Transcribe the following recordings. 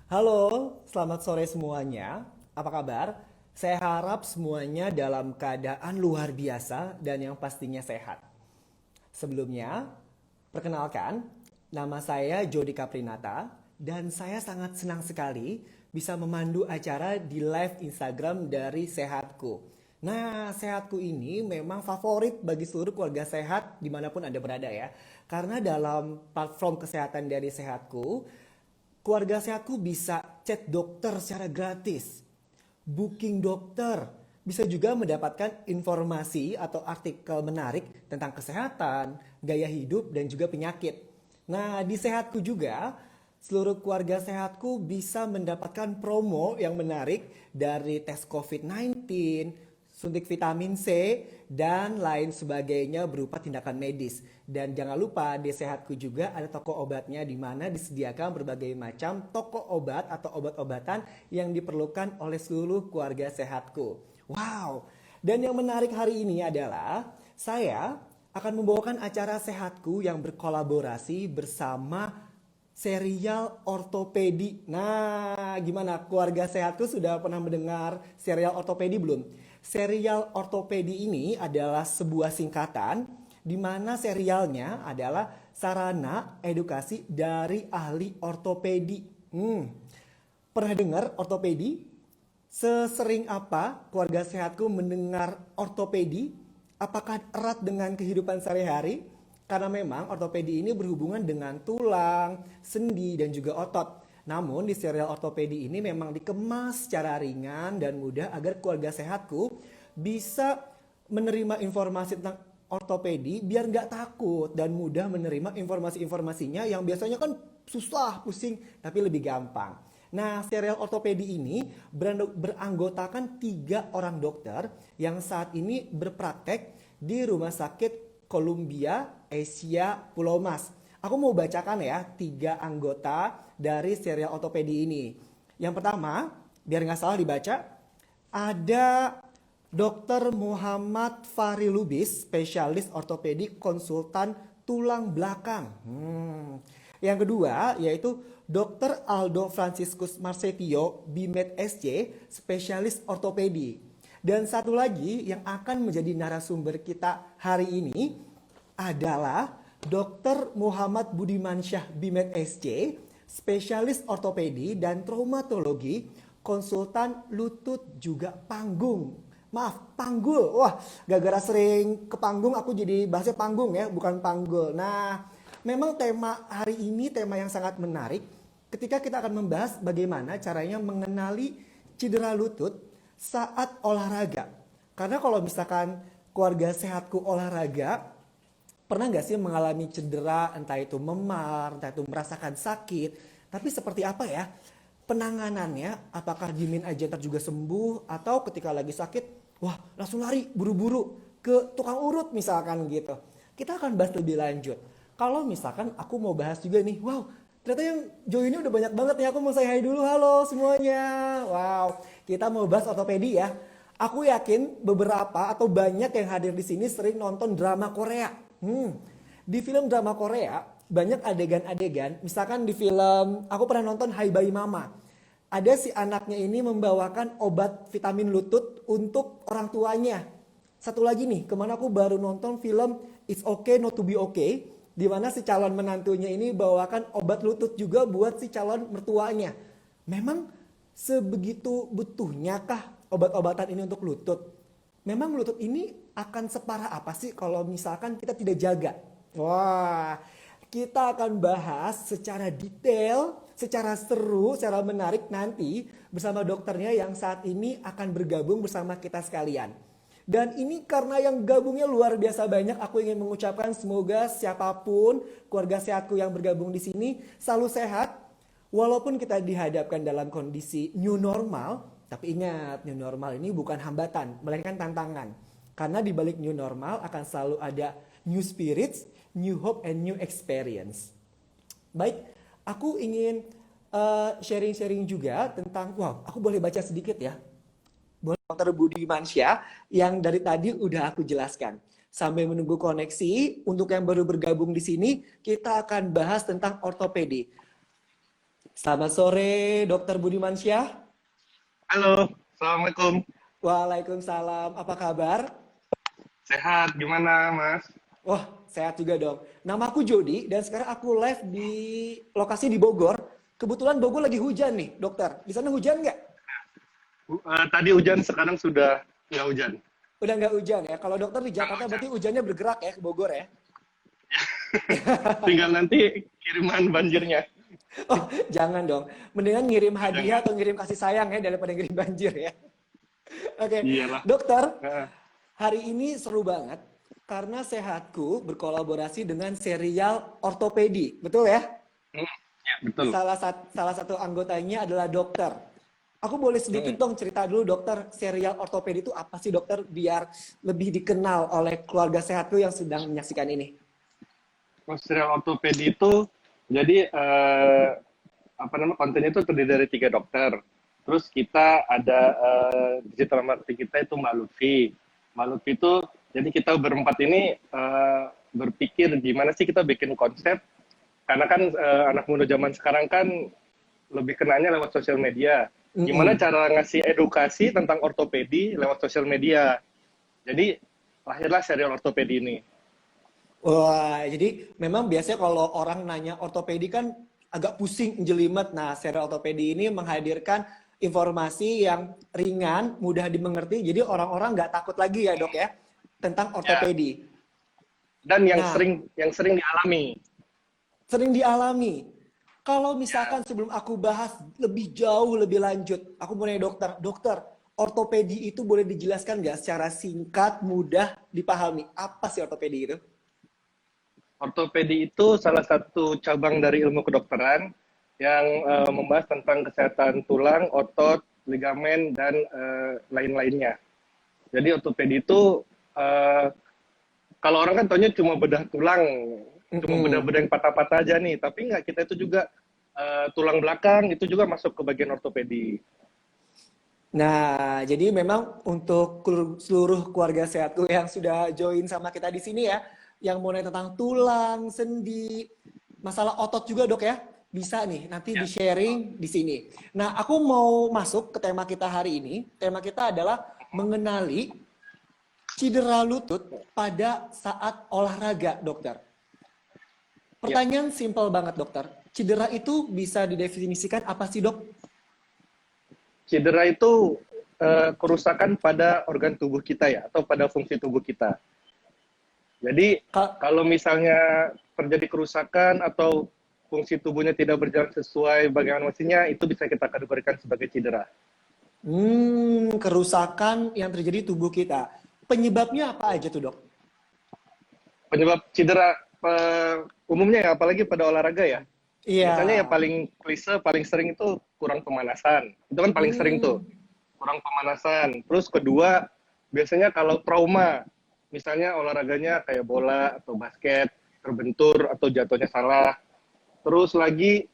Halo, selamat sore semuanya. Apa kabar? Saya harap semuanya dalam keadaan luar biasa dan yang pastinya sehat. Sebelumnya, perkenalkan, nama saya Jody Caprinata dan saya sangat senang sekali bisa memandu acara di live Instagram dari Sehatku. Nah, Sehatku ini memang favorit bagi seluruh keluarga sehat dimanapun Anda berada ya. Karena dalam platform kesehatan dari Sehatku, keluarga sehatku bisa chat dokter secara gratis, booking dokter, bisa juga mendapatkan informasi atau artikel menarik tentang kesehatan, gaya hidup, dan juga penyakit. Nah, di Sehatku juga, seluruh keluarga sehatku bisa mendapatkan promo yang menarik dari tes COVID-19, suntik vitamin C, dan lain sebagainya berupa tindakan medis. Dan jangan lupa di Sehatku juga ada toko obatnya di mana disediakan berbagai macam toko obat atau obat-obatan yang diperlukan oleh seluruh keluarga sehatku. Wow! Dan yang menarik hari ini adalah saya akan membawakan acara Sehatku yang berkolaborasi bersama serial ortopedi. Nah, gimana keluarga sehatku sudah pernah mendengar serial ortopedi belum? Serial ortopedi ini adalah sebuah singkatan di mana serialnya adalah sarana edukasi dari ahli ortopedi. Pernah dengar ortopedi? Sesering apa keluarga sehatku mendengar ortopedi? Apakah erat dengan kehidupan sehari-hari? Karena memang ortopedi ini berhubungan dengan tulang, sendi, dan juga otot. Namun di serial ortopedi ini memang dikemas secara ringan dan mudah agar keluarga sehatku bisa menerima informasi tentang ortopedi biar nggak takut dan mudah menerima informasi-informasinya yang biasanya kan susah, pusing, tapi lebih gampang. Nah, serial ortopedi ini beranggotakan 3 orang dokter yang saat ini berpraktek di Rumah Sakit Columbia Asia Pulau Mas. Aku mau bacakan ya 3 anggota dari serial ortopedi ini. Yang pertama, biar nggak salah dibaca, ada Dr. Muhammad Fahri Lubis, spesialis ortopedi konsultan tulang belakang. Yang kedua yaitu Dr. Aldo Franciscus Marsetio, BMed SC, spesialis ortopedi. Dan satu lagi yang akan menjadi narasumber kita hari ini adalah Dr. Muhammad Budimansyah, BMed SC, spesialis ortopedi dan traumatologi, konsultan lutut juga panggung. Maaf, panggul. Wah, gara-gara sering ke panggung aku jadi bahasnya panggung ya, bukan panggul. Nah, memang tema hari ini tema yang sangat menarik ketika kita akan membahas bagaimana caranya mengenali cedera lutut saat olahraga. Karena kalau misalkan keluarga sehatku olahraga, pernah nggak sih mengalami cedera, entah itu memar, entah itu merasakan sakit, tapi seperti apa ya penanganannya? Apakah diemin aja ntar juga sembuh, atau ketika lagi sakit, wah langsung lari buru-buru ke tukang urut misalkan gitu. Kita akan bahas lebih lanjut. Kalau misalkan aku mau bahas juga nih, wow ternyata yang join ini udah banyak banget nih, aku mau say hi dulu, halo semuanya. Wow, kita mau bahas ortopedi ya. Aku yakin beberapa atau banyak yang hadir di sini sering nonton drama Korea. Di film drama Korea banyak adegan-adegan, misalkan di film aku pernah nonton Hai Bayi Mama. Ada si anaknya ini membawakan obat vitamin lutut untuk orang tuanya. Satu lagi nih, kemana aku baru nonton film It's Okay Not to Be Okay, di mana si calon menantunya ini bawakan obat lutut juga buat si calon mertuanya. Memang sebegitu butuhnya kah obat-obatan ini untuk lutut? Memang lutut ini akan separah apa sih kalau misalkan kita tidak jaga? Wah, kita akan bahas secara detail, secara seru, secara menarik nanti bersama dokternya yang saat ini akan bergabung bersama kita sekalian. Dan ini karena yang gabungnya luar biasa banyak, aku ingin mengucapkan semoga siapapun keluarga sehatku yang bergabung di sini selalu sehat. Walaupun kita dihadapkan dalam kondisi new normal, tapi ingat new normal ini bukan hambatan, melainkan tantangan. Karena di balik new normal akan selalu ada new spirits, new hope, and new experience. Baik, aku ingin sharing-sharing juga tentang, wow aku boleh baca sedikit ya. Dr. Budi Mansyah yang dari tadi udah aku jelaskan. Sambil menunggu koneksi, untuk yang baru bergabung di sini, kita akan bahas tentang ortopedi. Selamat sore, Dokter Budimansyah. Halo, Assalamualaikum. Waalaikumsalam. Apa kabar? Sehat, gimana Mas? Wah, sehat juga dong. Nama aku Jody dan sekarang aku live di lokasi di Bogor. Kebetulan Bogor lagi hujan nih, dokter. Di sana hujan nggak? Tadi hujan, sekarang sudah nggak hujan. Udah nggak hujan ya? Kalau dokter di Nggak Jakarta hujan. berarti hujannya bergerak ya ke Bogor ya? Tinggal nanti kiriman banjirnya. Oh, jangan dong. Mendingan ngirim Oh, hadiah jangan. atau ngirim kasih sayang ya daripada ngirim banjir ya. Oke, Iyalah. dokter, Heeh. hari ini seru banget karena Sehatku berkolaborasi dengan serial ortopedi. Betul ya? Hmm, ya, betul. Salah satu anggotanya adalah dokter. Aku boleh sedikit Hmm. dong cerita dulu dokter, serial ortopedi itu apa sih dokter biar lebih dikenal oleh keluarga Sehatku yang sedang menyaksikan ini. Serial ortopedi itu, jadi apa namanya, kontennya itu terdiri dari 3 dokter. Terus kita ada digital marketing kita itu Mbak Lutfi. Mbak Lutfi itu, jadi kita berempat ini berpikir gimana sih kita bikin konsep, karena kan anak muda zaman sekarang kan lebih kenanya lewat sosial media. Gimana Mm-mm. cara ngasih edukasi tentang ortopedi lewat sosial media. Jadi lahirlah serial ortopedi ini. Wah, jadi memang biasanya kalau orang nanya ortopedi kan agak pusing, jelimet. Nah, serial ortopedi ini menghadirkan informasi yang ringan, mudah dimengerti. Jadi orang-orang nggak takut lagi ya dok ya tentang Ya, ortopedi. dan yang Nah, sering dialami. sering dialami. Kalau Ya, misalkan sebelum aku bahas lebih jauh, lebih lanjut, aku mau nanya dokter, dokter, ortopedi itu boleh dijelaskan nggak secara singkat, mudah dipahami? Apa sih ortopedi itu? ortopedi itu salah satu cabang dari ilmu kedokteran yang membahas tentang kesehatan tulang, otot, ligamen, dan lain-lainnya. Jadi ortopedi itu eh, kalau orang kan taunya cuma bedah tulang, cuma Mm-mm. bedah-bedah yang patah-patah aja nih. Tapi nggak, kita itu juga tulang belakang itu juga masuk ke bagian ortopedi. Nah, jadi memang untuk seluruh keluarga sehatku yang sudah join sama kita di sini ya, yang mau nanya tentang tulang, sendi, masalah otot juga dok ya, bisa nih nanti Ya, di-sharing di sini. Nah, aku mau masuk ke tema kita hari ini. Tema kita adalah mengenali cedera lutut pada saat olahraga, dokter. ya. Pertanyaan simpel banget, dokter. Cedera itu bisa didefinisikan apa sih, dok? Cedera itu kerusakan pada organ tubuh kita ya, atau pada fungsi tubuh kita. Jadi Ka- kalau misalnya terjadi kerusakan atau fungsi tubuhnya tidak berjalan sesuai bagaimana mestinya, itu bisa kita kategorikan sebagai cedera. Kerusakan yang terjadi di tubuh kita. Penyebabnya apa aja tuh, dok? Penyebab cedera umumnya ya, apalagi pada olahraga ya. Iya. Biasanya yang paling klise, paling sering itu kurang pemanasan. Itu kan paling sering tuh, Hmm, kurang pemanasan. Terus kedua, biasanya kalau trauma, misalnya olahraganya kayak bola atau basket, terbentur atau jatuhnya salah. Terus lagi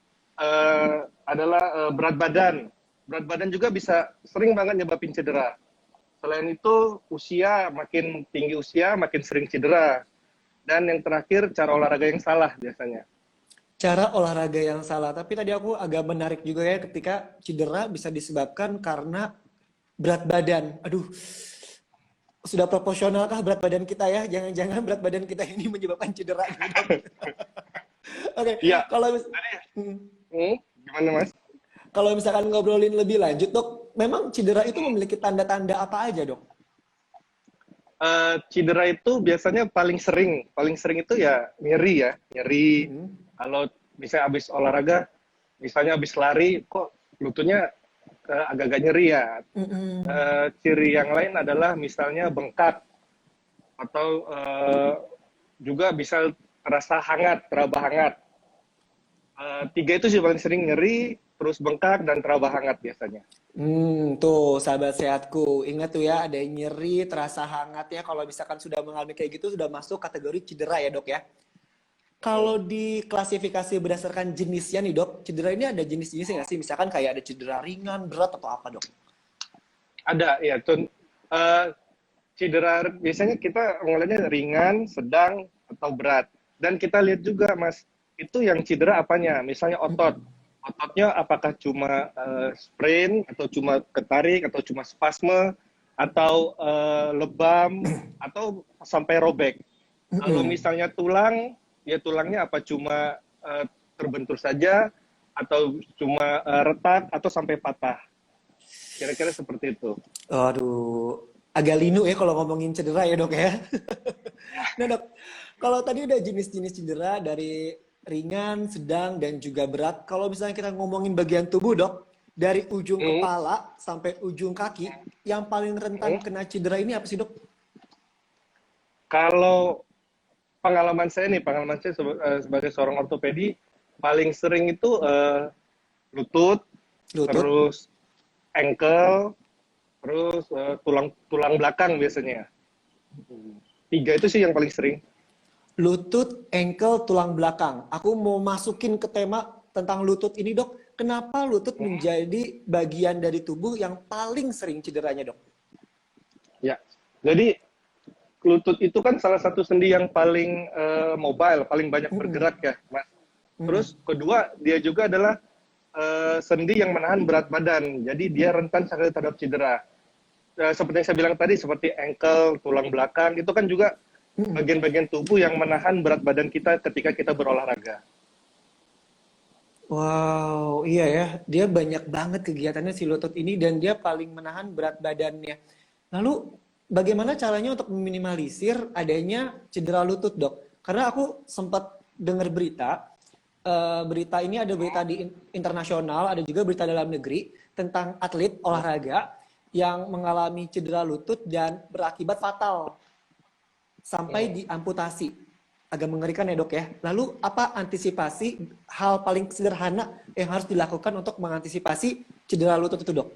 adalah berat badan. Berat badan juga bisa sering banget nyebabin cedera. Selain itu, usia, makin tinggi usia, makin sering cedera. Dan yang terakhir, cara olahraga yang salah biasanya. cara olahraga yang salah. Tapi tadi aku agak menarik juga ya ketika cedera bisa disebabkan karena berat badan. Aduh, sudah proporsionalkah berat badan kita ya? Jangan-jangan berat badan kita ini menyebabkan cedera nih, dok. Oke, Iya, kalau tadi hmm, gimana Mas? kalau misalkan ngobrolin lebih lanjut, dok, memang cedera itu memiliki tanda-tanda apa aja, dok? Cedera itu biasanya paling sering itu ya nyeri ya, nyeri. Hmm. Kalau bisa habis olahraga, misalnya habis lari, kok lututnya agak-agak nyeri ya. Mm-mm. Ciri yang lain adalah misalnya bengkak atau juga bisa terasa hangat, teraba hangat. Tiga itu sih paling sering nyeri, terus bengkak dan teraba hangat biasanya. Tuh sahabat sehatku, ingat tuh ya ada yang nyeri, terasa hangat ya. Kalau misalkan sudah mengalami kayak gitu sudah masuk kategori cedera ya dok ya. Kalau diklasifikasi berdasarkan jenisnya nih dok, cedera ini ada jenis-jenisnya nggak sih? Misalkan kayak ada cedera ringan, berat atau apa dok? Ada ya, cedera biasanya kita ngelihatnya ringan, sedang, atau berat. Dan kita lihat juga, Mas, itu yang cedera apanya? Misalnya otot. Ototnya apakah cuma sprain, atau cuma ketarik, atau cuma spasme, atau lebam, atau sampai robek. Kalau misalnya tulang, ya tulangnya apa cuma terbentur saja, atau cuma retak, atau sampai patah. Kira-kira seperti itu. Aduh, agak linu ya kalau ngomongin cedera ya dok ya. Nah dok, kalau tadi udah jenis-jenis cedera dari ringan, sedang, dan juga berat. Kalau misalnya kita ngomongin bagian tubuh dok, dari ujung Hmm, kepala sampai ujung kaki, yang paling rentan hmm. kena cedera ini apa sih dok? Kalau pengalaman saya sebagai seorang ortopedi, paling sering itu lutut, Lutut. terus ankle, terus tulang tulang belakang biasanya. Tiga itu sih yang paling sering. Lutut, ankle, tulang belakang. Aku mau masukin ke tema tentang lutut ini dok. Kenapa lutut menjadi bagian dari tubuh yang paling sering cederanya dok? Ya, jadi lutut itu kan salah satu sendi yang paling mobile, paling banyak Mm-mm. bergerak ya, Mas. Terus Mm-mm. kedua, dia juga adalah sendi yang menahan berat badan. Jadi dia rentan sekali terhadap cedera. Seperti yang saya bilang tadi, seperti ankle, tulang belakang, itu kan juga Mm-mm. bagian-bagian tubuh yang menahan berat badan kita ketika kita berolahraga. Wow, iya ya. Dia banyak banget kegiatannya si lutut ini dan dia paling menahan berat badannya. Lalu bagaimana caranya untuk meminimalisir adanya cedera lutut, Dok? Karena aku sempat dengar berita, berita ini ada berita di internasional, ada juga berita dalam negeri tentang atlet olahraga yang mengalami cedera lutut dan berakibat fatal sampai Hmm. diamputasi. Agak mengerikan ya dok ya. Lalu apa antisipasi hal paling sederhana yang harus dilakukan untuk mengantisipasi cedera lutut itu dok?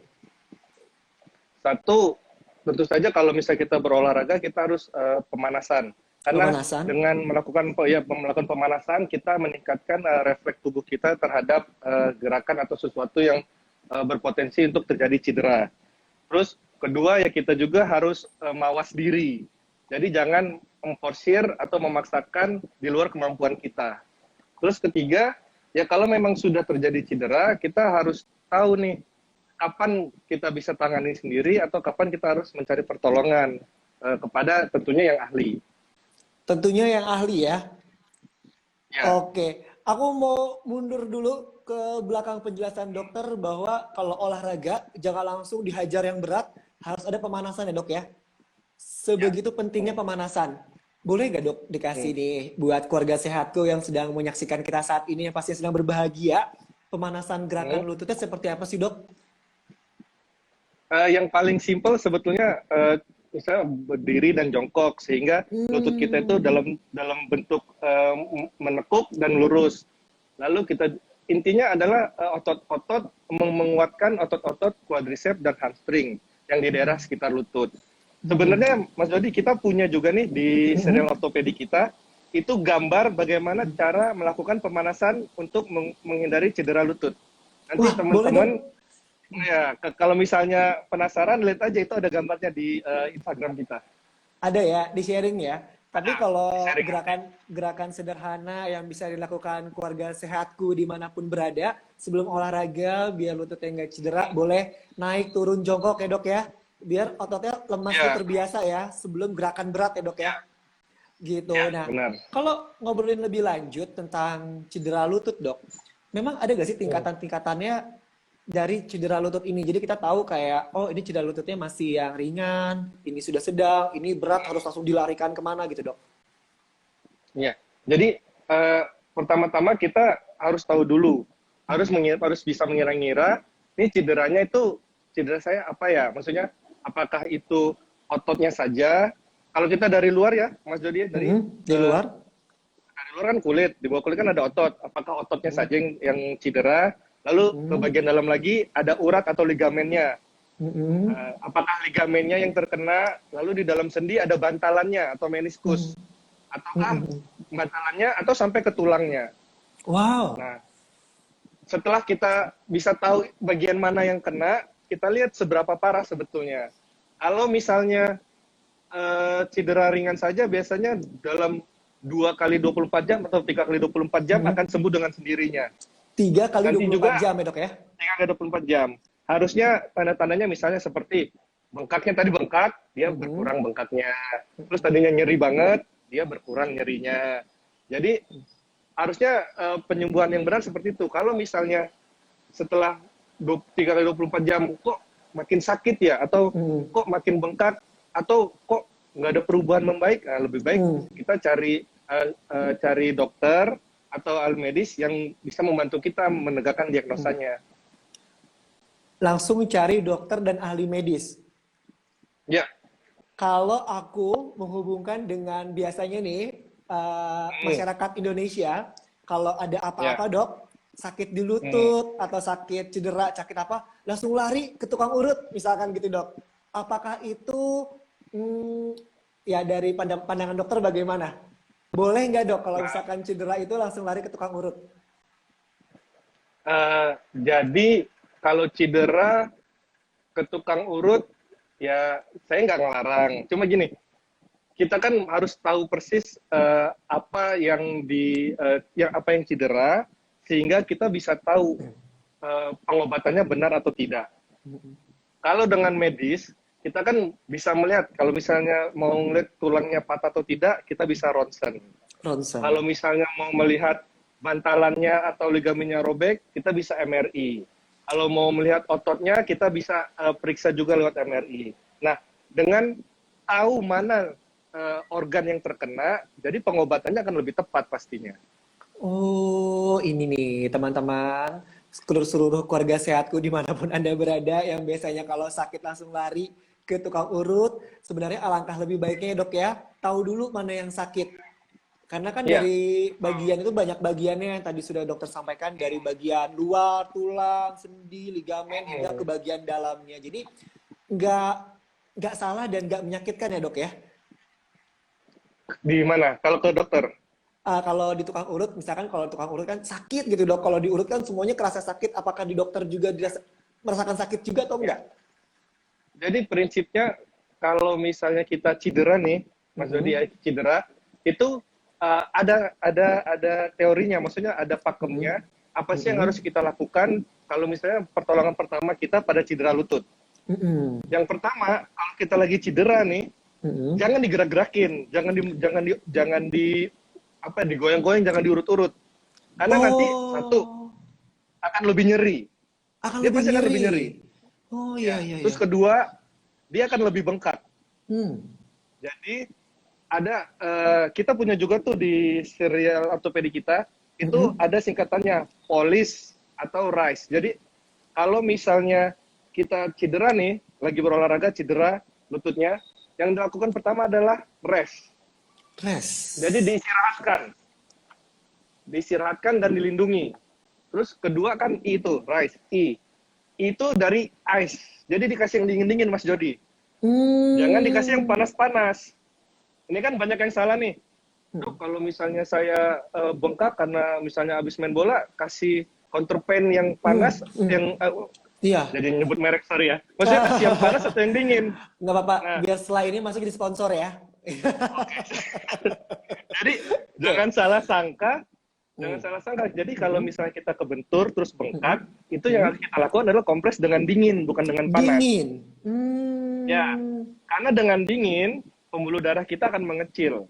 Satu, tentu saja kalau misalnya kita berolahraga, kita harus pemanasan. Karena Pemanasan. dengan melakukan pemanasan, kita meningkatkan refleks tubuh kita terhadap gerakan atau sesuatu yang berpotensi untuk terjadi cedera. Terus kedua ya kita juga harus mawas diri. Jadi jangan memforsir atau memaksakan di luar kemampuan kita. Terus ketiga, ya kalau memang sudah terjadi cedera, kita harus tahu nih kapan kita bisa tangani sendiri atau kapan kita harus mencari pertolongan kepada tentunya yang ahli. Tentunya yang ahli ya. Ya, Oke, aku mau mundur dulu ke belakang penjelasan dokter bahwa kalau olahraga jangan langsung dihajar yang berat, harus ada pemanasan ya dok ya. ya. Sebegitu pentingnya pemanasan. Boleh gak dok dikasih Hmm. nih buat keluarga sehatku yang sedang menyaksikan kita saat ini yang pasti sedang berbahagia, pemanasan gerakan Hmm. lututnya seperti apa sih dok? Yang paling simpel sebetulnya misalnya berdiri dan jongkok sehingga lutut kita itu Hmm. dalam dalam bentuk menekuk dan lurus. Lalu kita intinya adalah otot-otot menguatkan otot-otot quadricep dan hamstring yang di daerah sekitar lutut. Sebenarnya Mas Dodi kita punya juga nih di serial ortopedi kita itu gambar bagaimana cara melakukan pemanasan untuk menghindari cedera lutut. Nanti Wah, boleh dok. teman-teman ya, kalau misalnya penasaran, lihat aja itu ada gambarnya di Instagram kita. Ada ya, di sharing ya. Tapi Ada, di kalau sharing nanti. gerakan sederhana yang bisa dilakukan keluarga sehatku dimanapun berada, sebelum olahraga, biar lututnya nggak cedera, boleh naik turun jongkok ya dok ya. Biar ototnya lemas dulu Ya, terbiasa ya, sebelum gerakan berat ya dok ya. ya, Gitu. ya, Nah, benar. kalau ngobrolin lebih lanjut tentang cedera lutut dok, memang ada gak sih tingkatan-tingkatannya dari cedera lutut ini? Jadi kita tahu kayak, oh ini cedera lututnya masih yang ringan, ini sudah sedang, ini berat harus langsung dilarikan kemana gitu dok. Ya, jadi pertama-tama kita harus tahu dulu, harus bisa mengira-ngira, ini cederanya itu cedera saya apa ya? Maksudnya, apakah itu ototnya saja? Kalau kita dari luar ya, Mas Dodi, ya, Di luar. dari luar kan kulit, di bawah kulit kan ada otot. Apakah ototnya saja yang cedera? Lalu ke Mm, bagian dalam lagi ada urat atau ligamennya. mm, Apakah ligamennya yang terkena, lalu di dalam sendi ada bantalannya atau meniskus, mm, ataukah mm. bantalannya atau sampai ke tulangnya. Wow. Nah, setelah kita bisa tahu bagian mana yang kena, kita lihat seberapa parah sebetulnya. Kalau misalnya cedera ringan saja biasanya dalam 2 kali 24 jam atau 3 kali 24 jam Hmm. akan sembuh dengan sendirinya. 3 kali 24 jam Nanti juga ya dok ya? 3 kali 24 jam. Harusnya tanda-tandanya misalnya seperti bengkaknya tadi bengkak, dia Mhm. berkurang bengkaknya. Terus tadinya nyeri banget, dia berkurang nyerinya. Jadi harusnya penyembuhan yang benar seperti itu. Kalau misalnya setelah 3 kali 24 jam kok makin sakit ya, atau Mhm. kok makin bengkak, atau kok nggak ada perubahan membaik, nah, lebih baik Mhm. kita cari dokter atau ahli medis yang bisa membantu kita menegakkan Mhm. diagnosanya. Langsung cari dokter dan ahli medis. Ya. Kalau aku menghubungkan dengan biasanya nih Hmm. masyarakat Indonesia, kalau ada Ya. apa-apa dok, sakit di Hmm. lutut atau sakit cedera, sakit apa, langsung lari ke tukang urut, misalkan gitu dok. Apakah itu hmm, ya dari pandangan dokter bagaimana? Boleh nggak dok kalau Nah, misalkan cedera itu langsung lari ke tukang urut? jadi kalau cedera ke tukang urut, ya saya nggak ngelarang. Cuma gini, kita kan harus tahu persis apa apa yang cedera, sehingga kita bisa tahu pengobatannya benar atau tidak. Kalau dengan medis, kita kan bisa melihat kalau misalnya mau ngeliat tulangnya patah atau tidak, kita bisa ronsen. Ronsen. Kalau misalnya mau melihat bantalannya atau ligamennya robek, kita bisa MRI. Kalau mau melihat ototnya, kita bisa periksa juga lewat MRI. Nah, dengan tahu mana organ yang terkena, jadi pengobatannya akan lebih tepat pastinya. Oh, ini nih teman-teman, seluruh keluarga sehatku dimanapun Anda berada yang biasanya kalau sakit langsung lari ke tukang urut, sebenarnya alangkah lebih baiknya ya dok ya, tahu dulu mana yang sakit. Karena kan Iya. dari bagian itu banyak bagiannya yang tadi sudah dokter sampaikan, dari bagian luar, tulang, sendi, ligamen, hingga ke bagian dalamnya. Jadi nggak nggak salah dan nggak menyakitkan ya dok ya. Di mana? Kalau ke dokter. Kalau di tukang urut, misalkan kalau di tukang urut kan sakit gitu dok. Kalau diurut kan semuanya kerasa sakit. Apakah di dokter juga merasakan sakit juga atau Ya. enggak? Jadi prinsipnya kalau misalnya kita cedera nih, Mas Dodi ya, Mhm, cedera itu ada teorinya, maksudnya ada mhm, pakemnya. Apa sih yang harus mhm, kita lakukan kalau misalnya pertolongan pertama kita pada cedera lutut? mhm, Yang pertama, kalau kita lagi cedera nih, mhm. jangan digerak-gerakin, jangan di apa digoyang-goyang, jangan diurut-urut. Karena nanti satu Oh, akan lebih nyeri. akan Dia lebih pasti akan lebih nyeri. nyeri. Oh iya Ya. iya Terus iya. kedua, dia akan lebih bengkak. Hmm. Jadi ada kita punya juga tuh di serial ortopedi kita itu Mhm, ada singkatannya POLIS atau RISE. Jadi kalau misalnya kita cedera nih, lagi berolahraga cedera lututnya, yang dilakukan pertama adalah rest. Jadi Rest. diistirahatkan dan dilindungi. Terus kedua kan I itu, rise, I. Itu dari ice. Jadi dikasih yang dingin-dingin Mas Jody. Jangan dikasih yang Hmm. panas-panas. Ini kan banyak yang salah nih. Hmm. Dok, kalau misalnya saya bengkak karena misalnya habis main bola, kasih counterpain yang Hmm. panas, Hmm. yang Iya. jadi nyebut merek, sorry ya. Maksudnya kasih yang panas atau yang dingin. Nggak apa-apa, Nah, biar setelah ini masuk jadi sponsor ya. jadi jangan Oke. salah sangka. Jangan Hmm. salah sangka. Jadi kalau Hmm. misalnya kita kebentur terus Hmm. bengkak, itu yang Hmm. harus kita lakukan adalah kompres dengan dingin, bukan dengan panas. Dingin. Ya, Hmm. karena dengan dingin, pembuluh darah kita akan mengecil.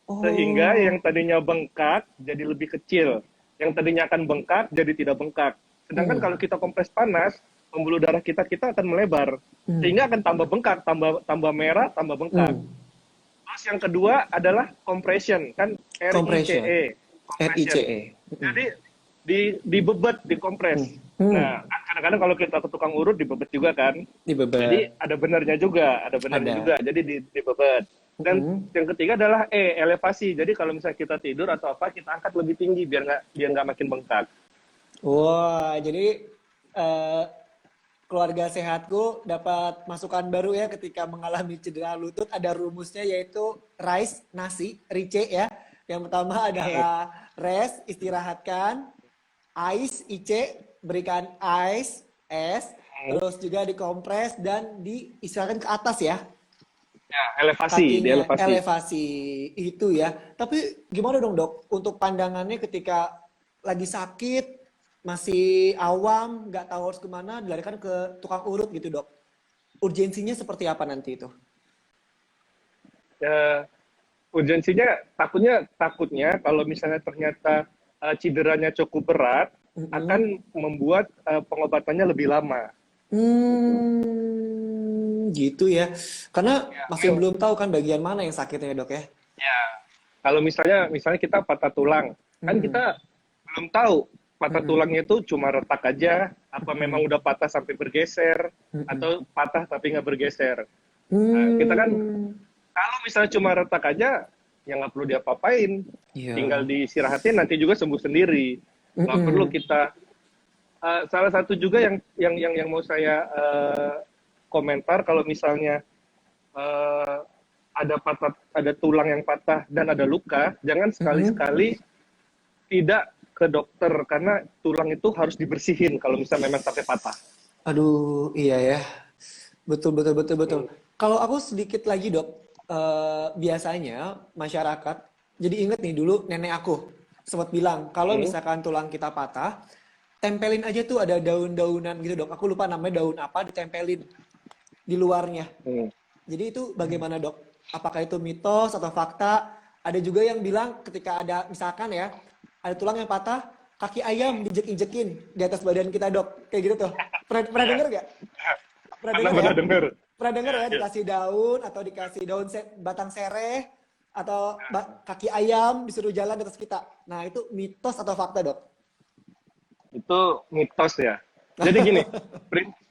Sehingga yang Oh. tadinya bengkak jadi lebih kecil. Yang tadinya akan bengkak jadi tidak bengkak. Sedangkan Hmm. kalau kita kompres panas, pembuluh darah kita akan melebar. Hmm. Sehingga akan tambah bengkak, tambah merah, tambah bengkak. Hmm. Terus yang kedua adalah compression, kan Compression. RICE, compression. RICE. Hmm. Jadi dibebet, Hmm. dikompres. Hmm. Nah, kadang-kadang kalau kita ke tukang urut dibebet juga kan. Di Jadi beber. ada benarnya juga, ada benarnya juga. Ada. Jadi dibebet. Dan Hmm. yang ketiga adalah elevasi. Jadi kalau misalnya kita tidur atau apa, kita angkat lebih tinggi biar nggak makin bengkak. Wah, jadi eh, keluarga sehatku dapat masukan baru ya ketika mengalami cedera lutut. Ada rumusnya yaitu RICE, nasi, RICE ya. Yang pertama adalah rest, istirahatkan. Ice, IC, berikan ice, es. Terus juga dikompres dan diistirahatkan ke atas ya. Ya, elevasi, di kakinya elevasi. elevasi itu ya. Tapi gimana dong dok, untuk pandangannya ketika lagi sakit, masih awam, nggak tahu harus kemana, dilarikan ke tukang urut gitu dok. Urgensinya seperti apa nanti itu? Ya, urgensinya takutnya kalau misalnya ternyata cederanya cukup berat, Mm-mm. akan membuat pengobatannya lebih lama. Gitu. Gitu ya. Karena Ya, masih belum tahu kan bagian mana yang sakitnya dok ya. ya. Kalau misalnya kita patah tulang, kan Mm-mm. kita belum tahu patah Mm-mm. tulangnya itu cuma retak aja, apa memang Mm-mm. udah patah sampai bergeser, Mm-mm. atau patah tapi nggak bergeser. Nah, kita kan Hmm. kalau misalnya cuma retak aja, ya nggak perlu diapa-apain, tinggal Iya. diistirahatin nanti juga sembuh sendiri. Nggak perlu Mm-mm. kita. Salah satu juga yang mau saya komentar kalau misalnya eh, ada tulang yang patah dan ada luka, jangan Mm-mm. sekali-sekali tidak ke dokter karena tulang itu harus dibersihin kalau misalnya memang sampai patah. Aduh, iya ya. Betul, betul, betul, betul. Hmm. Kalau aku sedikit lagi dok, biasanya masyarakat, jadi inget nih dulu nenek aku sempat bilang, kalau Hmm. misalkan tulang kita patah, tempelin aja tuh ada daun-daunan gitu dok. Aku lupa namanya daun apa, ditempelin di luarnya. Hmm. Jadi itu bagaimana dok? Apakah itu mitos atau fakta? Ada juga yang bilang ketika ada misalkan ya, ada tulang yang patah, kaki ayam dijek-injekin di atas badan kita dok. Kayak gitu tuh. Pernah Ya, denger gak? Pernah pernah denger ya? pernah dengar. Pernah denger Ya, ya ya. dikasih daun atau dikasih daun batang sereh atau kaki ayam disuruh jalan di atas kita. Nah itu mitos atau fakta dok? Itu mitos ya. Jadi gini,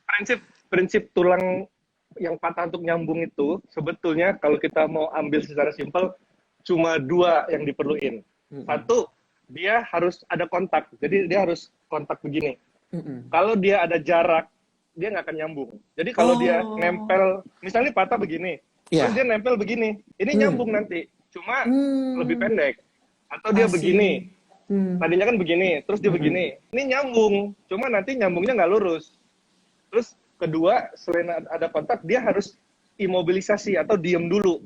prinsip prinsip tulang yang patah untuk nyambung itu sebetulnya kalau kita mau ambil secara simpel cuma dua yang diperluin. Mm-mm. Satu, dia harus ada kontak. Jadi dia harus kontak begini. Mm-mm. Kalau dia ada jarak, dia nggak akan nyambung. Jadi kalau dia Oh, nempel, misalnya patah begini, terus dia ya. nempel begini, ini nyambung Hmm. nanti. Cuma lebih Hmm. pendek. Atau dia Asih. begini, Hmm. tadinya kan begini, terus dia Mm-mm. begini. Ini nyambung, cuma nanti nyambungnya nggak lurus. Terus kedua, selain ada kontak, dia harus imobilisasi atau diem dulu.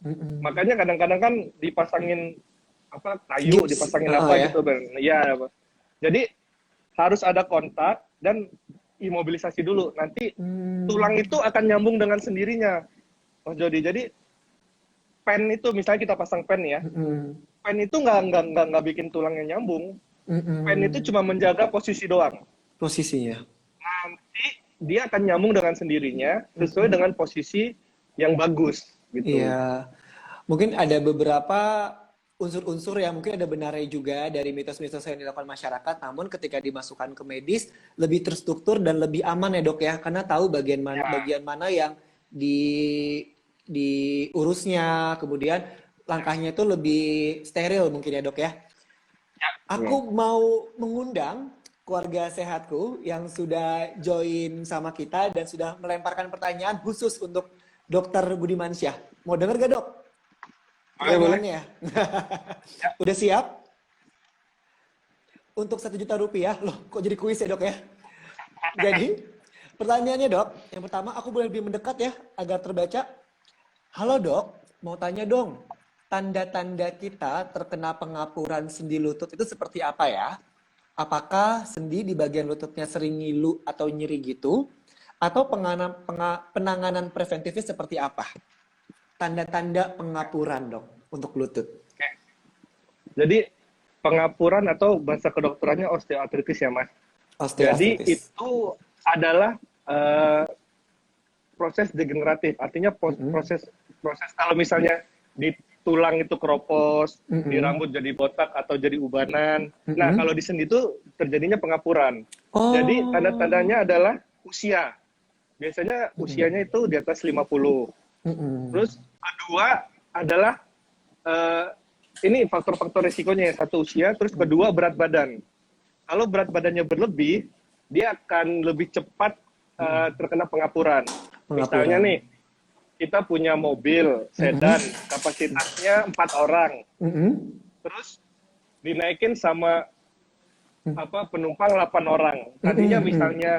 Mm-mm. Makanya kadang-kadang kan dipasangin apa kayu, Gips, dipasangin oh apa ya. gitu, Ben. Iya. Jadi harus ada kontak dan imobilisasi dulu. Nanti tulang Hmm. itu akan nyambung dengan sendirinya, Mas Jody. Jadi pen itu misalnya kita pasang pen ya, Mm-mm. pen itu nggak bikin tulangnya nyambung. Pen itu Mm-mm. cuma menjaga posisi doang. Posisinya. Nanti dia akan nyambung dengan sendirinya sesuai Mm-mm. dengan posisi yang bagus gitu. Iya. Mungkin ada beberapa unsur-unsur yang mungkin ada benarnya juga dari mitos-mitos yang dilakukan masyarakat, namun ketika dimasukkan ke medis lebih terstruktur dan lebih aman ya dok ya, karena tahu bagian mana yang di diurusnya, kemudian langkahnya itu lebih steril mungkin ya dok ya. Ya. Aku mau mengundang keluarga sehatku yang sudah join sama kita dan sudah melemparkan pertanyaan khusus untuk Dokter Budimansyah. Mau denger gak dok Boleh, boleh. pertanyaannya? Udah siap? Untuk 1 juta rupiah. Loh, kok jadi kuis ya dok ya? Jadi, pertanyaannya dok, yang pertama aku boleh lebih mendekat ya, agar terbaca. Halo dok, mau tanya dong, tanda-tanda kita terkena pengapuran sendi lutut itu seperti apa ya? Apakah sendi di bagian lututnya sering ngilu atau nyeri gitu? Atau penanganan preventifnya seperti apa? Tanda-tanda pengapuran dok untuk lutut. Jadi pengapuran atau bahasa kedokterannya osteoartritis ya, Mas. Jadi Osteoartritis. itu adalah eh, proses degeneratif. Artinya Mm-mm. proses proses kalau misalnya di tulang itu keropos, di Mm-mm. rambut jadi botak atau jadi ubanan. Nah, kalau Mm-mm. di sendi itu terjadinya pengapuran. Jadi Oh. tanda-tandanya adalah usia. Biasanya Mm-mm. usianya itu di atas 50. Mm-mm. Terus kedua adalah eh, ini faktor-faktor resikonya ya. Satu usia, terus kedua berat badan. Kalau berat badannya berlebih, dia akan lebih cepat terkena pengapuran. Misalnya Pengapuran. nih, kita punya mobil Mm-mm. sedan, kapasitasnya 4 orang, Mm-mm. terus dinaikin sama apa penumpang 8 orang. Tadinya Mm-mm. misalnya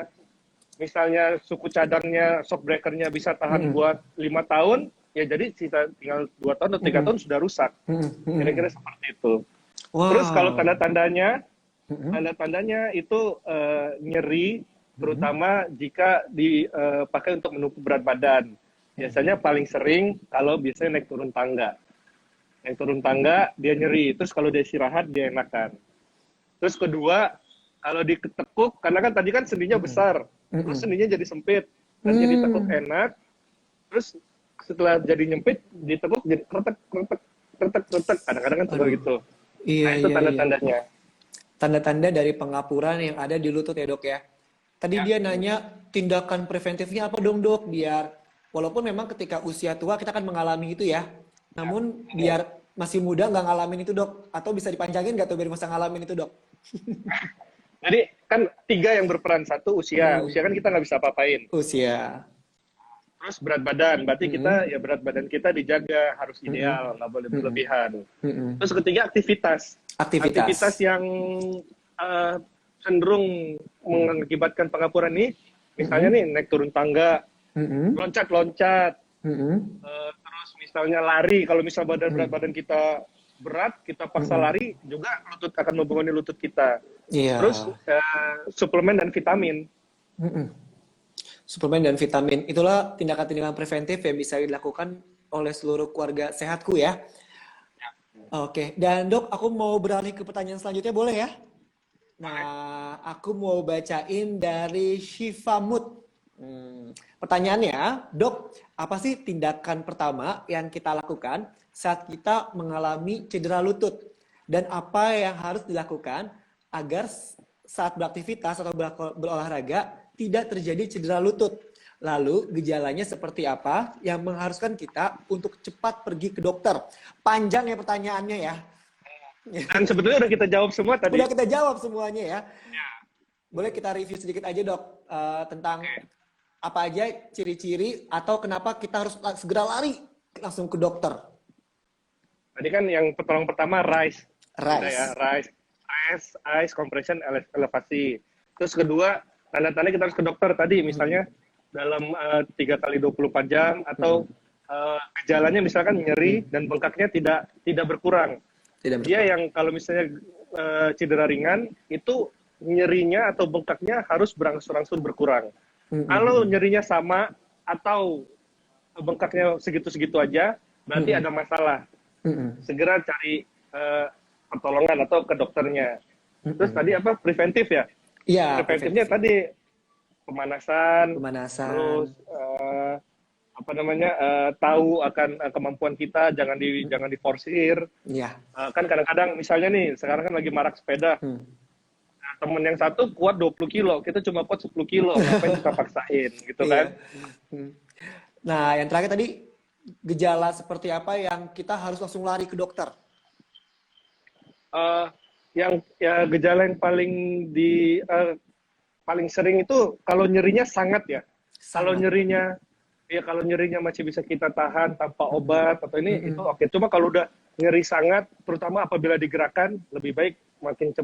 misalnya suku cadangnya, shock breakernya bisa tahan Mm-mm. buat 5 tahun, ya jadi sisa tinggal 2 tahun atau 3 tahun sudah rusak. Kira-kira seperti itu. Terus kalau Wow. tanda-tandanya itu nyeri, terutama jika dipakai untuk menumbuh berat badan. Biasanya paling sering kalau biasanya naik turun tangga. Naik turun tangga dia nyeri, terus kalau dia istirahat dia enakan. Terus kedua, kalau ditekuk, karena kan tadi kan sendinya besar, terus sendinya jadi sempit, dan jadi tekuk Hmm. enak, terus setelah jadi nyempit, ditekuk jadi kretek, kretek, kretek, kretek, kadang-kadang kan seperti Aduh. itu. Iya, Nah itu iya, iya. tanda-tandanya. Tanda-tanda dari pengapuran yang ada di lutut ya dok ya. Tadi Ya, dia nanya tindakan preventifnya apa dong dok biar walaupun memang ketika usia tua kita akan mengalami itu ya. Namun ya. biar masih muda nggak ngalamin itu dok atau bisa dipanjangin nggak tuh biar masa ngalamin itu dok? Jadi kan 3 yang berperan. Satu usia, Hmm, usia kan kita nggak bisa apa-apain. usia. Terus berat badan, berarti kita Hmm, ya berat badan kita dijaga harus hmm, ideal, nggak boleh hmm, berlebihan. hmm. Terus ketiga aktivitas, aktivitas Aktivitas. yang eh, cenderung mengakibatkan pengapuran ini, misalnya Hmm, nih naik turun tangga, hmm, loncat-loncat, hmm, terus misalnya lari, kalau misal berat hmm. badan kita berat, kita paksa Hmm. lari, juga lutut akan membebani lutut kita. Terus Iya. suplemen dan vitamin. Hmm. Suplemen dan vitamin. Itulah tindakan-tindakan preventif yang bisa dilakukan oleh seluruh keluarga sehatku ya. Oke, dan dok, aku mau beralih ke pertanyaan selanjutnya, boleh ya? Nah, aku mau bacain dari Shiva Mood. Pertanyaannya, dok, apa sih tindakan pertama yang kita lakukan saat kita mengalami cedera lutut? Dan apa yang harus dilakukan agar saat beraktivitas atau berolahraga tidak terjadi cedera lutut? Lalu gejalanya seperti apa yang mengharuskan kita untuk cepat pergi ke dokter? Panjang ya pertanyaannya ya. Dan sebetulnya udah kita jawab semua Udah tadi. kita jawab semuanya ya. Boleh kita review sedikit aja dok tentang apa aja ciri-ciri atau kenapa kita harus segera lari langsung ke dokter. Tadi kan yang pertolongan pertama rise, kita ya Rice. rise, stress, ice, compression, elevasi. Terus kedua tanda-tanda kita harus ke dokter tadi, misalnya dalam 3 kali 24 jam atau gejalanya misalkan nyeri dan bengkaknya tidak berkurang. Tidak Dia berkurang. yang kalau misalnya cedera ringan itu nyerinya atau bengkaknya harus berangsur-angsur berkurang. Kalau nyerinya sama atau bengkaknya segitu-segitu aja, berarti ada masalah. Segera cari pertolongan atau ke dokternya. Terus tadi apa preventif ya? Iya, Preventifnya preventif ya. tadi pemanasan, Pemanasan. terus apa namanya tahu akan kemampuan kita, jangan diforsir. Iya. Kan kadang-kadang misalnya nih sekarang kan lagi marak sepeda. Hmm. Nah, temen yang satu kuat 20 kilo, kita cuma kuat 10 kilo, ngapain kita paksain gitu kan? Iya. Hmm. Nah, yang terakhir tadi gejala seperti apa yang kita harus langsung lari ke dokter? Eh, yang ya gejala yang paling sering itu kalau nyerinya sangat ya. Kalau Sangat. nyerinya kalau nyerinya masih bisa kita tahan tanpa obat atau ini itu oke. Cuma kalau udah nyeri sangat, terutama apabila digerakkan, lebih baik makin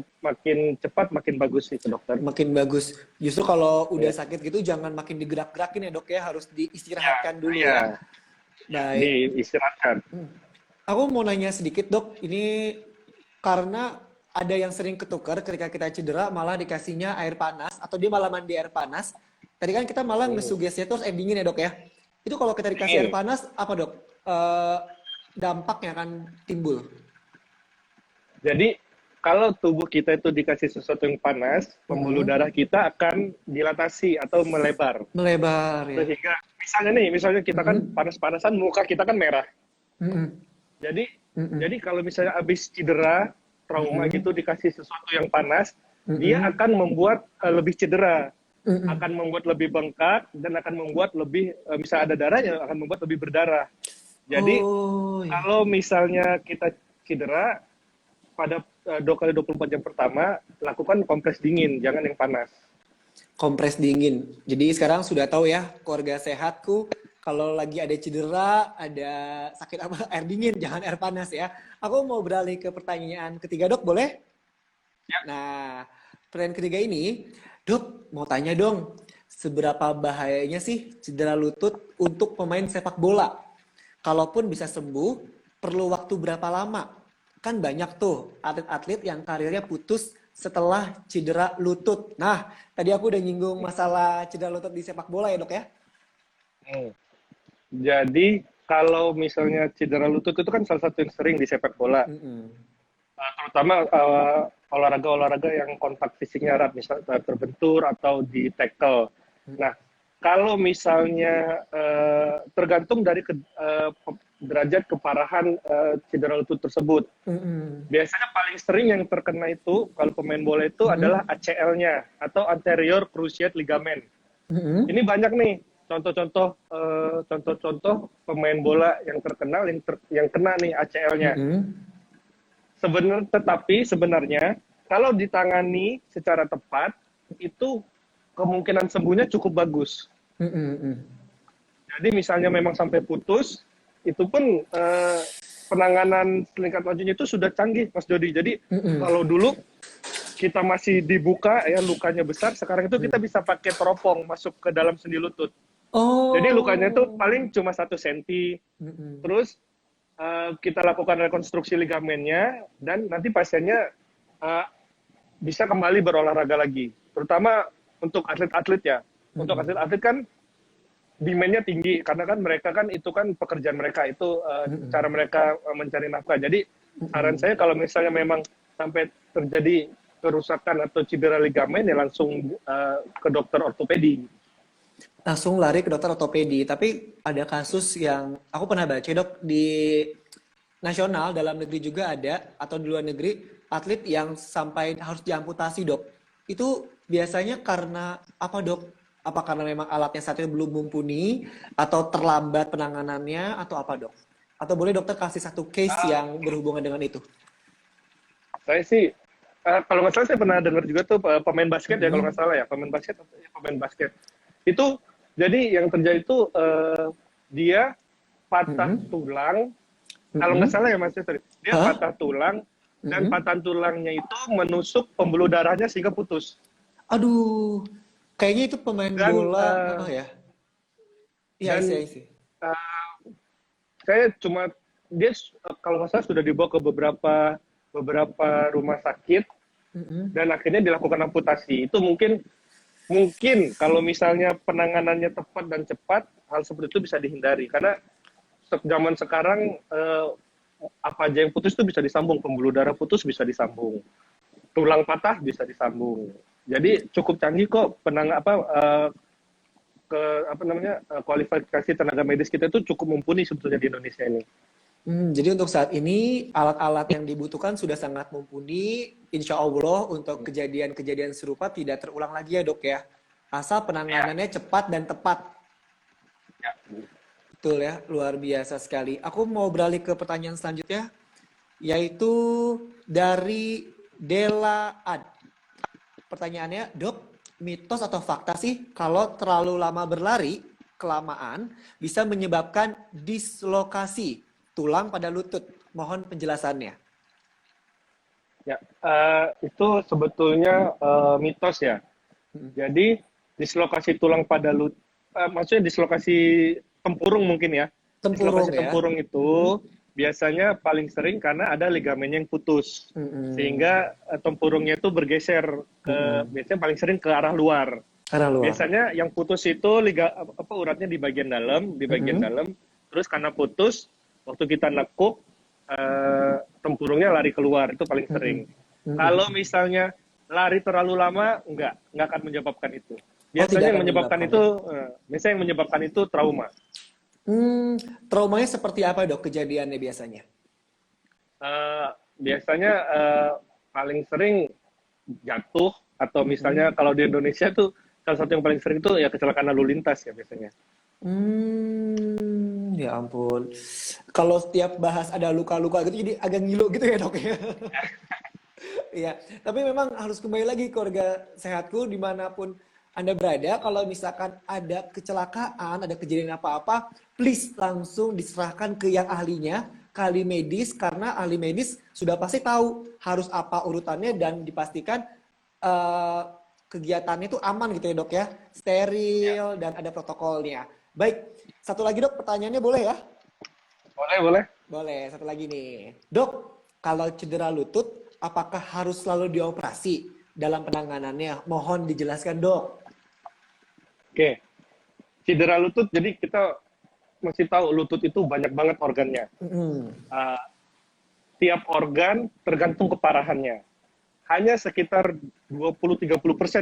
cepat makin bagus sih ke dokter. Makin bagus. Justru kalau udah Ya, sakit gitu jangan makin digerak-gerakin ya dok ya, harus diistirahatkan dulu ya, ya. Baik. diistirahatkan. Aku mau nanya sedikit dok, ini karena ada yang sering ketukar ketika kita cedera malah dikasihnya air panas atau dia malah mandi air panas. Tadi kan kita malah ngesugestinya terus air dingin ya dok ya. Itu kalau kita dikasih air Dingin. panas apa dok? Dampaknya akan timbul. Jadi kalau tubuh kita itu dikasih sesuatu yang panas, pembuluh darah kita akan dilatasi atau melebar. Melebar ya. Sehingga misalnya kita kan panas-panasan, muka kita kan merah. Jadi jadi kalau misalnya habis cedera, trauma gitu dikasih sesuatu yang panas, dia akan membuat lebih cedera, akan membuat lebih bengkak dan akan membuat lebih bisa ada darahnya, akan membuat lebih berdarah. Jadi Oh ya. kalau misalnya kita cedera pada 2 kali 24 jam pertama, lakukan kompres dingin, jangan yang panas. Kompres dingin. Jadi sekarang sudah tahu ya keluarga sehatku kalau lagi ada cedera, ada sakit apa air dingin, jangan air panas ya. Aku mau beralih ke pertanyaan ketiga dok, boleh? Ya. Nah, pertanyaan ketiga ini, dok mau tanya dong, seberapa bahayanya sih cedera lutut untuk pemain sepak bola? Kalaupun bisa sembuh, perlu waktu berapa lama? Kan banyak tuh atlet-atlet yang karirnya putus setelah cedera lutut. Nah, tadi aku udah nyinggung masalah cedera lutut di sepak bola ya dok ya? Hmm. Jadi kalau misalnya cedera lutut itu kan salah satu yang sering di sepak bola. Mm-mm. Terutama olahraga-olahraga yang kontak fisiknya erat, misalnya terbentur atau di tackle. Nah, kalau misalnya tergantung dari derajat keparahan cedera lutut tersebut. Mm-mm. Biasanya paling sering yang terkena itu kalau pemain bola itu Mm-mm. adalah ACL-nya atau anterior cruciate ligament. Mm-mm. Ini banyak nih contoh-contoh pemain bola yang terkenal yang kena nih ACL-nya. Mm-mm. Tetapi sebenarnya kalau ditangani secara tepat itu kemungkinan sembuhnya cukup bagus. Mm-mm. Jadi misalnya memang sampai putus, itu pun penanganan selingkat majunya itu sudah canggih, Mas Jody. Jadi Mm-mm. kalau dulu kita masih dibuka ya lukanya besar, sekarang itu kita bisa pakai teropong masuk ke dalam sendi lutut. Jadi lukanya itu Oh. paling cuma 1 senti. Mm-mm. Terus kita lakukan rekonstruksi ligamennya dan nanti pasiennya uh, bisa kembali berolahraga lagi. Terutama untuk atlet-atlet ya. Untuk Mm-mm. atlet-atlet kan demand-nya tinggi karena kan mereka kan itu kan pekerjaan mereka itu Mm-mm. cara mereka mencari nafkah. Jadi saran Mm-mm. saya kalau misalnya memang sampai terjadi kerusakan atau cedera ligamen ya langsung ke dokter ortopedi. Langsung lari ke dokter ortopedi. Tapi ada kasus yang aku pernah baca dok di nasional dalam negeri juga ada atau di luar negeri atlet yang sampai harus diamputasi dok. Itu biasanya karena apa dok? Apa karena memang alatnya saat itu belum mumpuni atau terlambat penanganannya atau apa dok? Atau boleh dokter kasih satu case yang berhubungan dengan itu? Saya sih kalau nggak salah saya pernah dengar juga tuh pemain basket ya kalau nggak Mm-mm. salah ya pemain basket itu jadi yang terjadi itu dia patah Mm-mm. tulang kalau nggak Mm-mm. salah ya Mas Yusri, dia Hah? patah tulang dan Mm-mm. patah tulangnya itu menusuk pembuluh darahnya sehingga putus Aduh, kayaknya itu pemain dan bola, oh ya. Iya, dan I see. uh, saya cuma dia kalau nggak salah sudah dibawa ke beberapa rumah sakit Mm-mm. dan akhirnya dilakukan amputasi. Itu mungkin kalau misalnya penanganannya tepat dan cepat, hal seperti itu bisa dihindari. Karena zaman sekarang apa aja yang putus itu bisa disambung, pembuluh darah putus bisa disambung, tulang patah bisa disambung. Jadi cukup canggih kok kualifikasi tenaga medis kita itu cukup mumpuni sebetulnya di Indonesia ini. Jadi untuk saat ini alat-alat yang dibutuhkan sudah sangat mumpuni. Insya Allah untuk kejadian-kejadian serupa tidak terulang lagi ya dok ya. Asal Ya, penanganannya cepat dan tepat. ya. Betul ya, luar biasa sekali. Aku mau beralih ke pertanyaan selanjutnya, yaitu dari Dela Ad. Pertanyaannya, dok, mitos atau fakta sih kalau terlalu lama berlari, kelamaan, bisa menyebabkan dislokasi tulang pada lutut. Mohon penjelasannya. Ya, itu sebetulnya mitos ya. Jadi dislokasi tulang pada maksudnya dislokasi tempurung mungkin ya. Tempurung Dislokasi ya. tempurung itu biasanya paling sering karena ada ligamen yang putus. Mm-mm. Sehingga tempurungnya itu bergeser Mm-mm. biasanya paling sering ke arah luar. Arah luar. Biasanya yang putus itu uratnya di bagian Mm-mm. dalam. Terus karena putus, waktu kita nekuk tempurungnya lari keluar itu paling Mm-mm. sering. Mm-mm. Kalau misalnya lari terlalu lama, nggak akan menyebabkan itu. Oh, tidak akan menyebabkan ya. Biasanya yang menyebabkan itu trauma. Hmm, traumanya seperti apa dok kejadiannya biasanya? Biasanya paling sering jatuh atau misalnya Mm-mm. kalau di Indonesia tuh salah satu yang paling sering itu ya kecelakaan lalu lintas ya biasanya. Ya ampun. Kalau setiap bahas ada luka-luka gitu jadi agak ngilu gitu ya dok ya. Iya, tapi memang harus kembali lagi ke keluarga sehatku dimanapun Anda berada. Kalau misalkan ada kecelakaan, ada kejadian apa-apa, please langsung diserahkan ke yang ahlinya, ke ahli medis, karena ahli medis sudah pasti tahu harus apa urutannya dan dipastikan eh, kegiatannya itu aman gitu ya dok ya, Ya. steril dan ada protokolnya. Baik, satu lagi dok, pertanyaannya boleh ya? Boleh, boleh. Boleh, satu lagi nih. Dok, kalau cedera lutut, apakah harus selalu dioperasi dalam penanganannya? Mohon dijelaskan, dok. Oke, cedera lutut, jadi kita mesti tahu lutut itu banyak banget organnya. Mm-mm. Uh, Tiap organ tergantung keparahannya. Hanya sekitar 20-30%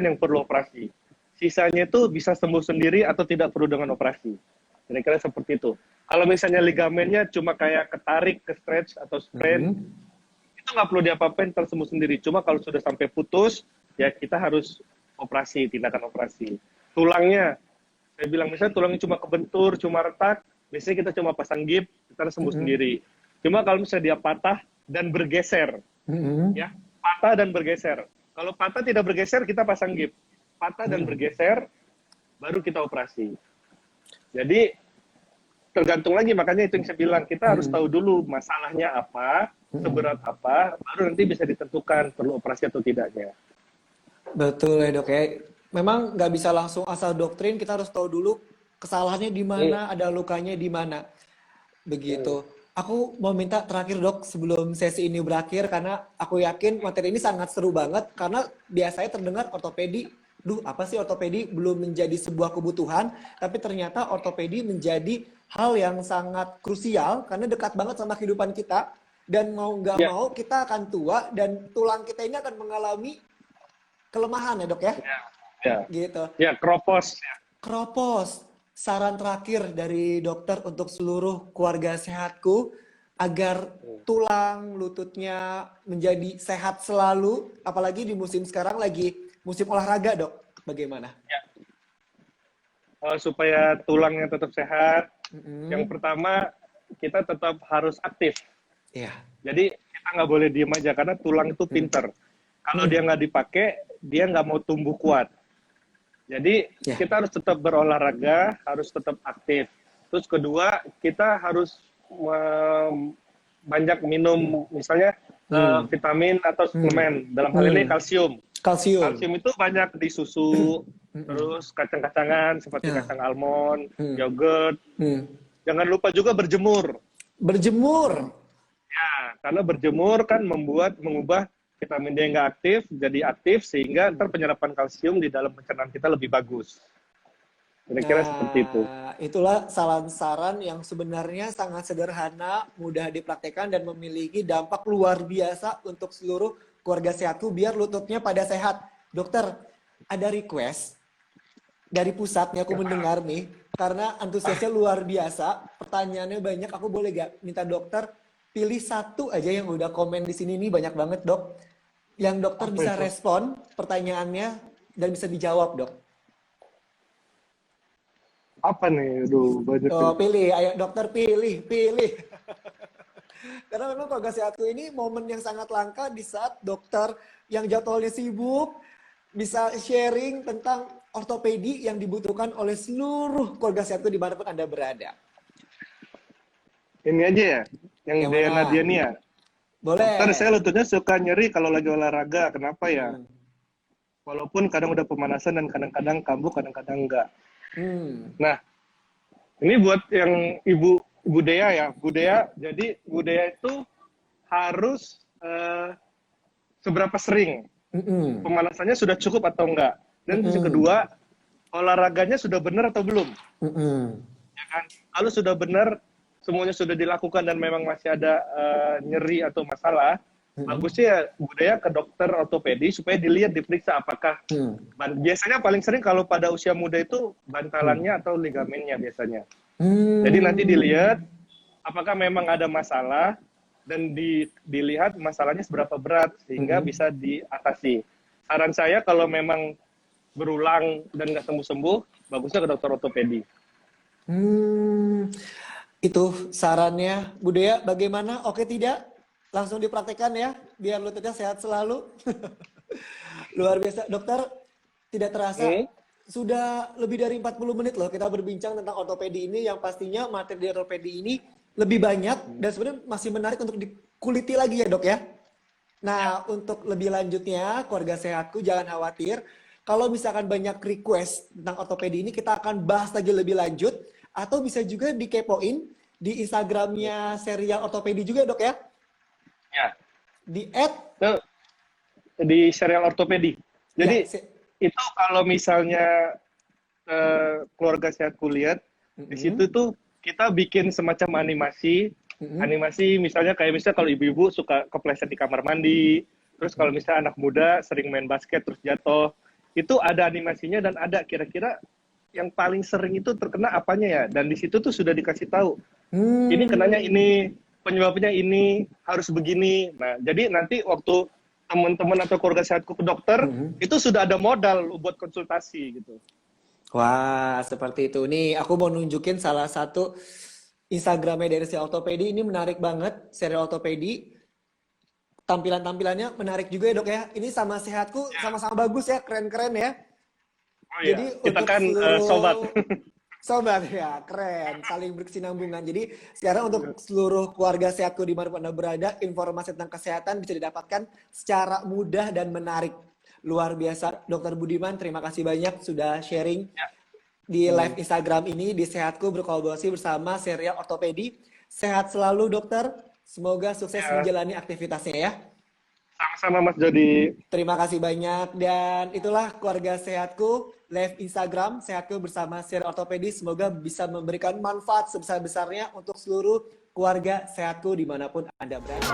yang perlu operasi. Sisanya itu bisa sembuh sendiri atau tidak perlu dengan operasi. Kira-kira seperti itu. Kalau misalnya ligamennya cuma kayak ketarik, ke stretch atau sprain, Mm-mm. itu nggak perlu diapa-apain, tersembuh sendiri. Cuma kalau sudah sampai putus, ya kita harus operasi, tindakan operasi. Tulangnya, saya bilang misalnya tulangnya cuma kebentur, cuma retak, biasanya kita cuma pasang gip, kita sembuh Mm-mm. sendiri. Cuma kalau misalnya dia patah dan bergeser, Mm-mm. ya patah dan bergeser. Kalau patah tidak bergeser, kita pasang gip. Patah dan Mm-mm. bergeser, baru kita operasi. Jadi tergantung lagi, makanya itu yang saya bilang, kita harus Mm-mm. tahu dulu masalahnya apa, Mm-mm. seberat apa, baru nanti bisa ditentukan perlu operasi atau tidaknya. Betul ya, dok ya. Memang nggak bisa langsung asal doktrin, kita harus tahu dulu kesalahannya di Hmm, mana, ada lukanya di mana. hmm. Begitu. Aku mau minta terakhir dok sebelum sesi ini berakhir karena aku yakin materi ini sangat seru banget karena biasanya terdengar ortopedi, duh apa sih ortopedi belum menjadi sebuah kebutuhan, tapi ternyata ortopedi menjadi hal yang sangat krusial karena dekat banget sama kehidupan kita dan mau nggak Ya, mau kita akan tua dan tulang kita ini akan mengalami kelemahan ya dok ya, ya, ya, gitu. ya, kropos. Ya. Kropos, saran terakhir dari dokter untuk seluruh keluarga sehatku agar tulang lututnya menjadi sehat selalu, apalagi di musim sekarang lagi musim olahraga, dok. Bagaimana? Ya. Supaya tulangnya tetap sehat, yang Mm-mm. pertama kita tetap harus aktif. Iya. Jadi kita nggak boleh diem aja karena tulang itu Mm. pinter. Kalau Mm. dia nggak dipakai, dia nggak mau tumbuh kuat. Jadi Ya. kita harus tetap berolahraga, harus tetap aktif. Terus kedua, kita harus banyak minum misalnya Mm. vitamin atau Mm. suplemen. Dalam hal ini Mm. kalsium. Kalsium. Kalsium itu banyak di susu, Mm-mm. terus kacang-kacangan seperti Ya. kacang almond, Mm. yogurt. Mm. Jangan lupa juga berjemur. Berjemur. Ya, karena berjemur kan mengubah vitamin D yang nggak aktif jadi aktif sehingga ntar penyerapan kalsium di dalam pencernaan kita lebih bagus. Kira-kira seperti itu. Nah, itulah saran-saran yang sebenarnya sangat sederhana, mudah dipraktekkan dan memiliki dampak luar biasa untuk seluruh keluarga sehatku biar lututnya pada sehat. Dokter, ada request dari pusat nih aku mendengar nih, karena antusiasnya luar biasa, pertanyaannya banyak, aku boleh gak minta dokter pilih satu aja yang udah komen di sini nih banyak banget dok, yang dokter Apa bisa itu? respon pertanyaannya dan bisa dijawab dok. Apa nih? Aduh, banyak nih. Oh, pilih, ayo dokter pilih, pilih. Karena memang keluarga sehatku ini momen yang sangat langka di saat dokter yang jadwalnya sibuk bisa sharing tentang ortopedi yang dibutuhkan oleh seluruh keluarga sehatku dimanapun Anda berada. Ini aja ya, yang Yang Diana mana? Diania. Dokter, Boleh. saya lututnya suka nyeri kalau lagi olahraga. Kenapa ya? Hmm. Walaupun kadang udah pemanasan dan kadang-kadang kambuh, kadang-kadang enggak. Hmm. Nah, ini buat yang Ibu Dea ya. Bu Dea, jadi Bu Dea itu harus seberapa sering Mm-mm. pemanasannya sudah cukup atau enggak. Dan terus yang Mm-mm. kedua, olahraganya sudah benar atau belum. Mm-mm. Ya kan? Kalau sudah benar, semuanya sudah dilakukan dan memang masih ada nyeri atau masalah, Mm-mm. bagusnya ya budaya ke dokter ortopedi supaya dilihat, diperiksa apakah Mm. biasanya paling sering kalau pada usia muda itu Mm. bantalannya atau ligamennya biasanya. Jadi nanti Mm. dilihat apakah memang ada masalah dan dilihat masalahnya seberapa berat sehingga Mm-mm. bisa diatasi. Saran saya kalau memang berulang dan nggak sembuh-sembuh, bagusnya ke dokter ortopedi. Hmm, itu sarannya Budaya bagaimana? Oke tidak? Langsung dipraktekkan ya, biar lututnya sehat selalu. Luar biasa. Dokter, tidak terasa Hmm? sudah lebih dari 40 menit loh kita berbincang tentang ortopedi ini yang pastinya materi di ortopedi ini lebih banyak dan sebenarnya masih menarik untuk dikuliti lagi ya dok ya. Nah, untuk lebih lanjutnya, keluarga sehatku jangan khawatir. Kalau misalkan banyak request tentang ortopedi ini, kita akan bahas lagi lebih lanjut. Atau bisa juga dikepoin di Instagramnya Serial Ortopedi juga dok ya? Ya, Di itu di serial ortopedi. ya, Jadi itu kalau misalnya keluarga sehatku lihat di situ tuh kita bikin semacam animasi. Animasi misalnya kalau ibu-ibu suka kepleset di kamar mandi, terus kalau misalnya anak muda sering main basket terus jatuh, itu ada animasinya dan ada kira-kira yang paling sering itu terkena apanya ya, dan di situ tuh sudah dikasih tahu ini kenanya ini, penyebabnya ini, harus begini. Nah, jadi nanti waktu teman-teman atau keluarga sehatku ke dokter, itu sudah ada modal buat konsultasi gitu. Wah, seperti itu. Nih, aku mau nunjukin salah satu Instagramnya dari Serial Ortopedi. Ini menarik banget, Serial Ortopedi. Tampilan-tampilannya menarik juga ya dok ya. Ini sama sehatku sama-sama bagus ya, keren-keren ya. Oh iya, Jadi kita untuk kan sobat. seluruh sobat ya, keren, saling berkesinambungan. Jadi sekarang untuk seluruh keluarga sehatku dimanapun Anda berada, informasi tentang kesehatan bisa didapatkan secara mudah dan menarik. Luar biasa, Dokter Budiman, terima kasih banyak sudah sharing di live Instagram ini di Sehatku berkolaborasi bersama Serial Ortopedi. Sehat selalu dokter, semoga sukses Ya, menjalani aktivitasnya ya. sama-sama Mas Jody. Terima kasih banyak dan itulah keluarga sehatku live Instagram sehatku bersama Serial Ortopedi, semoga bisa memberikan manfaat sebesar-besarnya untuk seluruh keluarga sehatku dimanapun Anda berada.